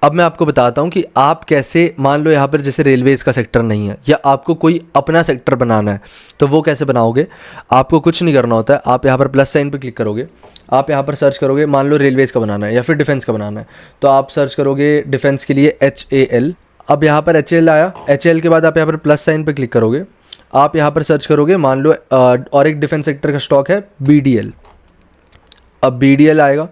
अब मैं आपको बताता हूँ कि आप कैसे, मान लो यहाँ पर जैसे रेलवेज़ का सेक्टर नहीं है या आपको कोई अपना सेक्टर बनाना है, तो वो कैसे बनाओगे। आपको कुछ नहीं करना होता है, आप यहाँ पर प्लस साइन पे क्लिक करोगे, आप यहाँ पर सर्च करोगे, मान लो रेलवेज़ का बनाना है या फिर डिफेंस का बनाना है, तो आप सर्च करोगे डिफेंस के लिए HAL। अब यहाँ पर HAL आया, HAL के बाद आप यहाँ पर प्लस साइन पे क्लिक करोगे, आप यहाँ पर सर्च करोगे, मान लो और एक डिफेंस सेक्टर का स्टॉक है BDL। अब BDL आएगा,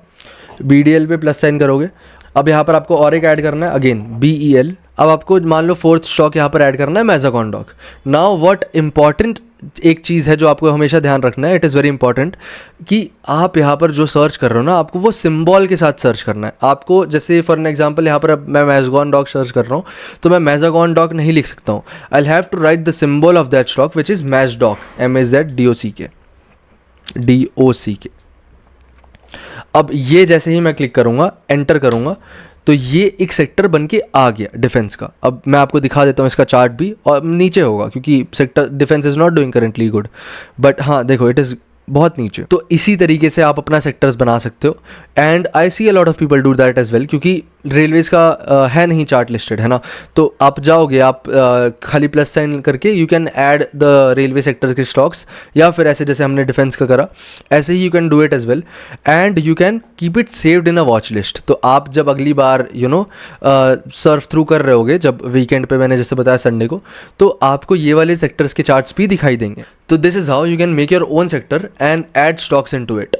BDL पे प्लस साइन करोगे, अब यहाँ पर आपको और एक ऐड करना है अगेन BEL। अब आपको मान लो फोर्थ स्टॉक यहाँ पर ऐड करना है मैज़ागॉन डॉक। नाउ व्हाट इम्पॉर्टेंट एक चीज़ है जो आपको हमेशा ध्यान रखना है, इट इज़ वेरी इंपॉर्टेंट, कि आप यहाँ पर जो सर्च कर रहे हो ना, आपको वो सिंबल के साथ सर्च करना है। आपको जैसे फॉर एन एग्जांपल यहाँ पर अब मैं मैज़ागॉन डॉक सर्च कर रहा हूँ, तो मैं मैज़ागॉन डॉक नहीं लिख सकता हूँ। I have to write the symbol of that stock which is Mazdock, MAZDOCK। अब ये जैसे ही मैं क्लिक करूँगा, एंटर करूँगा, तो ये एक सेक्टर बन के आ गया डिफेंस का। अब मैं आपको दिखा देता हूँ इसका चार्ट भी, और नीचे होगा क्योंकि sector defence is not doing currently good, but हाँ देखो इट इज़ बहुत नीचे। तो इसी तरीके से आप अपना सेक्टर्स बना सकते हो, and I see a lot of people do that as well, क्योंकि रेलवेज़ का है नहीं चार्ट लिस्टेड, है ना। तो आप जाओगे, आप खाली प्लस साइन करके you can add the railway sector के स्टॉक्स, या फिर ऐसे जैसे हमने डिफेंस का करा, ऐसे ही you can do it as well, and you can keep it saved in a watch list. तो आप जब अगली बार सर्फ थ्रू कर रहे होगे, जब वीकेंड पे मैंने जैसे बताया संडे को, तो आपको ये वाले सेक्टर्स के चार्ट्स भी दिखाई देंगे। तो this is how you can make your own sector and add stocks into it.